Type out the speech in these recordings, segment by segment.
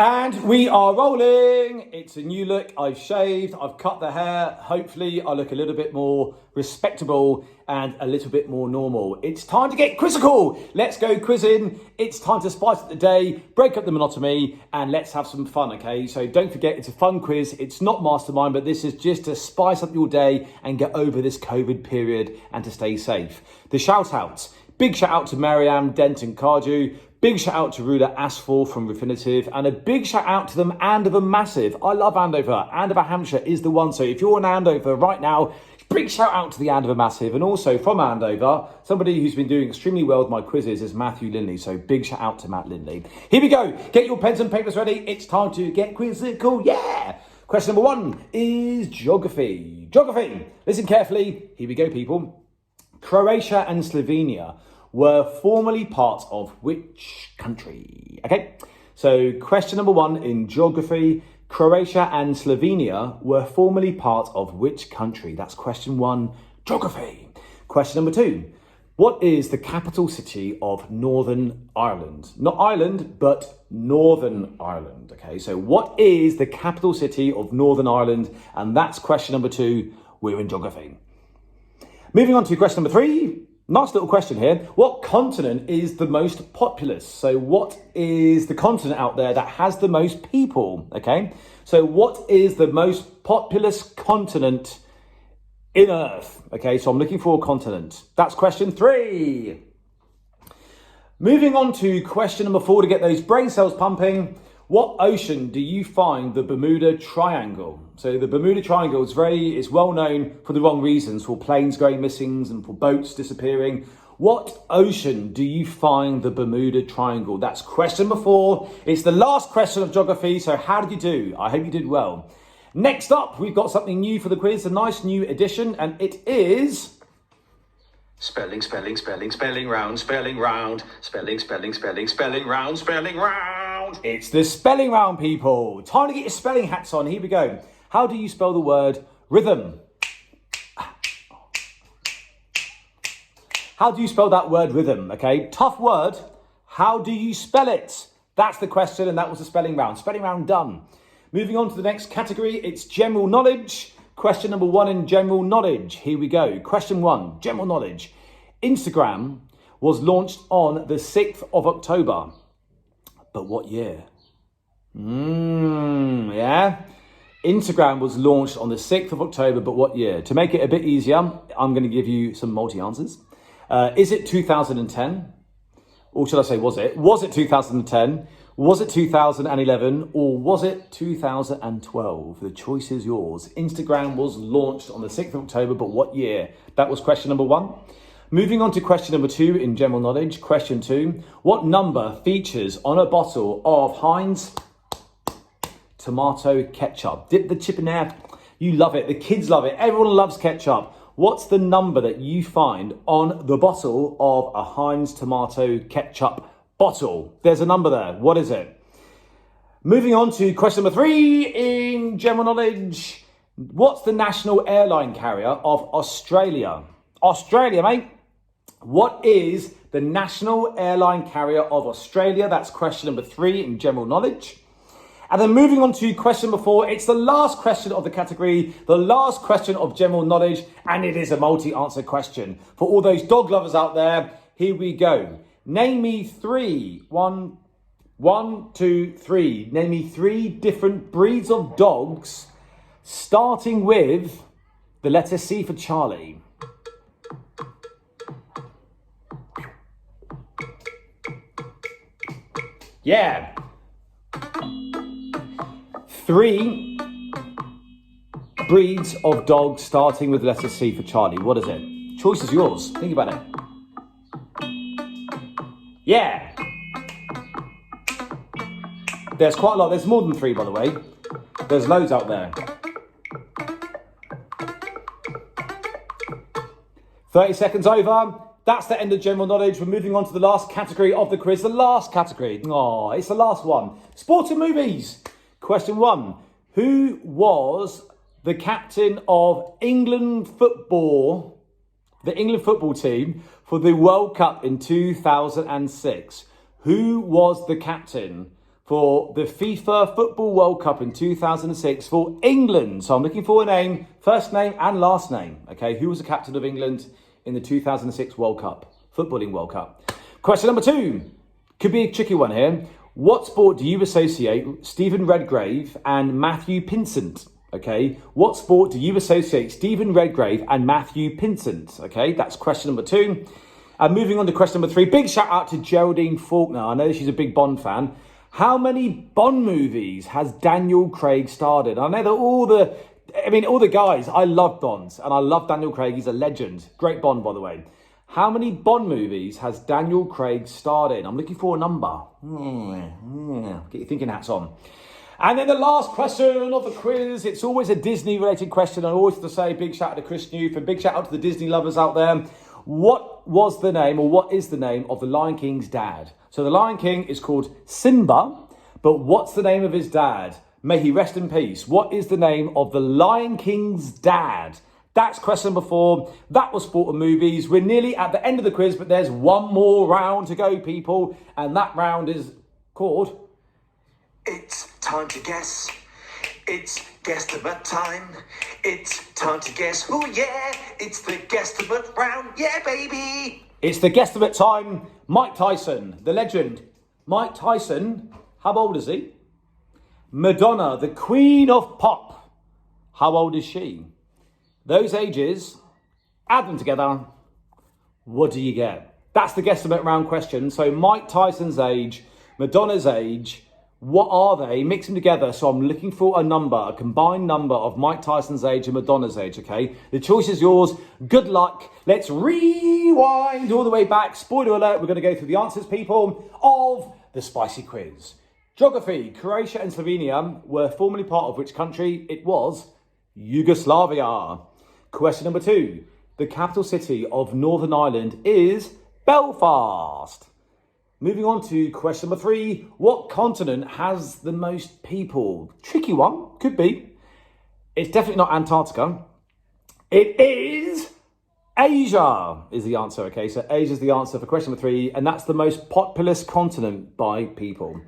And we are rolling. It's a new look. I've shaved, I've cut the hair. Hopefully I look a little bit more respectable and a little bit more normal. It's time to get quizzical. Let's go quizzing. It's time to spice up the day, break up the monotony, and let's have some fun, okay? So don't forget, it's a fun quiz. It's not mastermind, but this is just to spice up your day and get over this COVID period and to stay safe. The shout outs. Big shout out to Marianne Denton Cardew. Big shout out to Ruda Asphalt from Refinitiv, and a big shout out to them Andover Massive. I love Andover. Andover, Hampshire is the one. So if you're in Andover right now, big shout out to the Andover Massive. And also from Andover, somebody who's been doing extremely well with my quizzes is Matthew Lindley. So big shout out to Matt Lindley. Here we go. Get your pens and papers ready. It's time to get quizzical. Yeah. Question number 1 is geography. Geography. Listen carefully. Here we go, people. Croatia and Slovenia were formerly part of which country? Okay, so question number 1 in geography. Croatia and Slovenia were formerly part of which country? That's question 1, geography. Question number 2. What is the capital city of Northern Ireland? Not Ireland, but Northern Ireland. Okay, so what is the capital city of Northern Ireland? And that's question number 2. We're in geography. Moving on to question number 3. Nice little question here. What continent is the most populous? So what is the continent out there that has the most people? Okay. So what is the most populous continent in Earth? Okay. So I'm looking for a continent. That's question 3. Moving on to question number 4 to get those brain cells pumping. What ocean do you find the Bermuda Triangle? So the Bermuda Triangle is well known for the wrong reasons, for planes going missing and for boats disappearing. What ocean do you find the Bermuda Triangle? That's question number 4. It's the last question of geography. So how did you do? I hope you did well. Next up, we've got something new for the quiz, a nice new addition, and it is spelling round, spelling round, spelling round. It's the spelling round, people. Time to get your spelling hats on. Here we go. How do you spell the word rhythm? How do you spell that word rhythm? Okay, tough word. How do you spell it? That's the question, and that was the spelling round. Spelling round done. Moving on to the next category, it's general knowledge. Question number 1 in general knowledge. Here we go. Question 1, general knowledge. Instagram was launched on the 6th of October. But what year? Yeah. Instagram was launched on the 6th of October, but what year? To make it a bit easier, I'm going to give you some multi-answers. Is it 2010? Or should I say, was it? Was it 2010? Was it 2011? Or was it 2012? The choice is yours. Instagram was launched on the 6th of October, but what year? That was question number 1. Moving on to question number 2 in general knowledge. Question 2. What number features on a bottle of Heinz tomato ketchup? Dip the chip in there. You love it. The kids love it. Everyone loves ketchup. What's the number that you find on the bottle of a Heinz tomato ketchup bottle? There's a number there. What is it? Moving on to question number 3 in general knowledge. What's the national airline carrier of Australia? Australia, mate. What is the national airline carrier of Australia? That's question number 3 in general knowledge. And then moving on to question number 4, it's the last question of the category, the last question of general knowledge, and it is a multi-answer question. For all those dog lovers out there, here we go. Name me 3. 1, 2, 3. Name me 3 different breeds of dogs, starting with the letter C for Charlie. Yeah. 3 breeds of dogs starting with the letter C for Charlie. What is it? Choice is yours. Think about it. Yeah. There's quite a lot. There's more than 3, by the way. There's loads out there. 30 seconds over. That's the end of general knowledge. We're moving on to the last category of the quiz. The last category. Oh, it's the last one. Sport and movies. Question 1. Who was the captain of England football, the England football team for the World Cup in 2006? Who was the captain for the FIFA Football World Cup in 2006 for England? So I'm looking for a name, first name and last name. Okay, who was the captain of England in the 2006 World Cup, Footballing World Cup? Question number 2, could be a tricky one here. What sport do you associate Stephen Redgrave and Matthew Pinsent? Okay, what sport do you associate Stephen Redgrave and Matthew Pinsent? Okay, that's question number 2. And moving on to question number 3, big shout out to Geraldine Faulkner. I know she's a big Bond fan. How many Bond movies has Daniel Craig starred in? I know that all the guys, I love Bonds and I love Daniel Craig. He's a legend. Great Bond, by the way. How many Bond movies has Daniel Craig starred in? I'm looking for a number. Get your thinking hats on. And then the last question of the quiz. It's always a Disney related question. I always have to say big shout out to Chris Newth and big shout out to the Disney lovers out there. What was the name, or what is the name of the Lion King's dad? So the Lion King is called Simba, but what's the name of his dad? May he rest in peace. What is the name of the Lion King's dad? That's question number 4. That was Sport and Movies. We're nearly at the end of the quiz, but there's one more round to go, people. And that round is called... It's time to guess. It's guesstimate time. It's time to guess. Oh yeah, it's the guesstimate round. Yeah, baby. It's the guesstimate time. Mike Tyson, the legend. Mike Tyson, how old is he? Madonna, the queen of pop. How old is she? Those ages, add them together. What do you get? That's the guesstimate round question. So Mike Tyson's age, Madonna's age, what are they? Mix them together. So I'm looking for a number, a combined number of Mike Tyson's age and Madonna's age, okay? The choice is yours. Good luck. Let's rewind all the way back. Spoiler alert, we're going to go through the answers, people, of the spicy quiz. Geography. Croatia and Slovenia were formerly part of which country? It was Yugoslavia. Question number 2. The capital city of Northern Ireland is Belfast. Moving on to question number 3. What continent has the most people? Tricky one. Could be. It's definitely not Antarctica. It is Asia is the answer. Okay, so Asia is the answer for question number 3. And that's the most populous continent by people.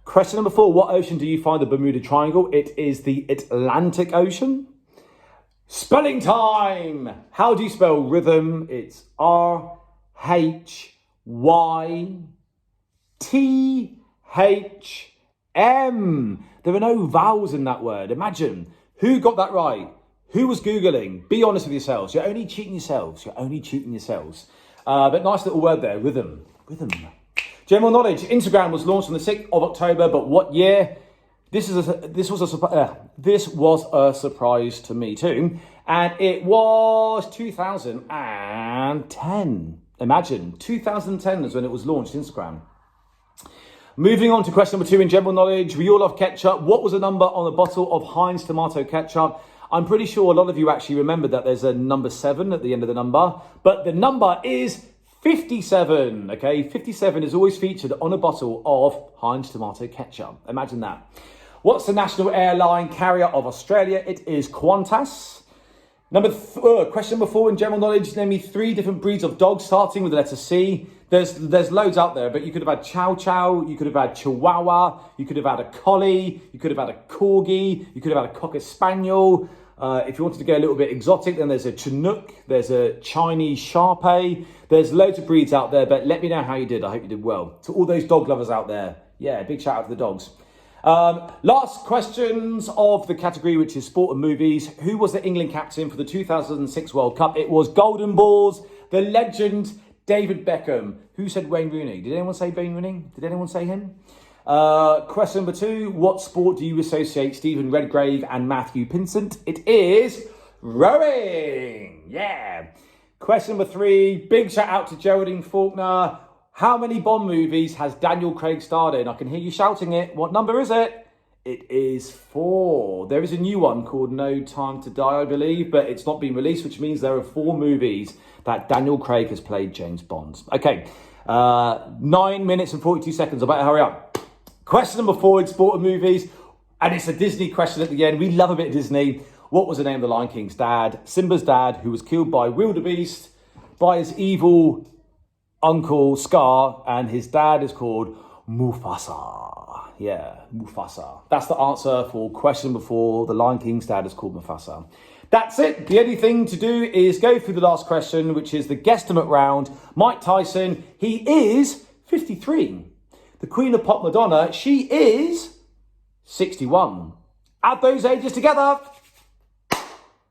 Question number 4. What ocean do you find the Bermuda Triangle? It is the Atlantic Ocean. Spelling time. How do you spell rhythm? It's R-H-Y-T-H-M. There are no vowels in that word. Imagine. Who got that right? Who was Googling? Be honest with yourselves. You're only cheating yourselves. But nice little word there. Rhythm. General knowledge. Instagram was launched on the 6th of October, but what year? This was a surprise to me too, and it was 2010. Imagine, 2010 is when it was launched, Instagram. Moving on to question number 2 in general knowledge. We all love ketchup. What was the number on the bottle of Heinz tomato ketchup? I'm pretty sure a lot of you actually remember that there's a number 7 at the end of the number, but the number is 57, okay? 57 is always featured on a bottle of Heinz tomato ketchup. Imagine that. What's the national airline carrier of Australia? It is Qantas. Question number 4 in general knowledge. Name me 3 different breeds of dogs starting with the letter C. There's loads out there, but you could have had Chow Chow, you could have had Chihuahua, you could have had a Collie, you could have had a Corgi, you could have had a Cocker Spaniel. If you wanted to go a little bit exotic, then there's a Chinook, there's a Chinese Shar-Pei. There's loads of breeds out there, but let me know how you did. I hope you did well. To all those dog lovers out there, yeah, big shout out to the dogs. Last questions of the category, which is sport and movies. Who was the England captain for the 2006 World Cup? It was Golden Balls, the legend David Beckham. Who said Wayne Rooney? Did anyone say Wayne Rooney? Did anyone say him? Question number 2. What sport do you associate Stephen Redgrave and Matthew Pinsent? It is rowing. Yeah. Question number 3. Big shout out to Geraldine Faulkner. How many Bond movies has Daniel Craig starred in? I can hear you shouting it. What number is it? It is 4. There is a new one called No Time to Die, I believe, but it's not been released, which means there are 4 movies that Daniel Craig has played James Bond. Okay, 9 minutes and 42 seconds. I better hurry up. Question number 4 in sport and movies, and it's a Disney question at the end. We love a bit of Disney. What was the name of the Lion King's dad? Simba's dad, who was killed by wildebeest, by his evil uncle Scar, and his dad is called Mufasa. Yeah, Mufasa. That's the answer for question number 4. The Lion King's dad is called Mufasa. That's it. The only thing to do is go through the last question, which is the guesstimate round. Mike Tyson, he is 53. The Queen of Pop, Madonna, she is 61. Add those ages together.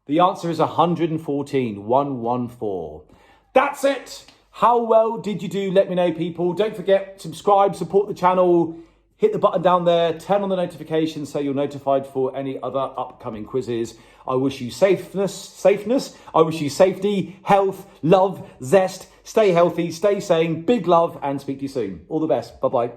The answer is 114. 114. That's it. How well did you do? Let me know, people. Don't forget, subscribe, support the channel. Hit the button down there, turn on the notifications so you're notified for any other upcoming quizzes. I wish you safeness. I wish you safety, health, love, zest. Stay healthy, stay sane, big love, and speak to you soon. All the best. Bye-bye.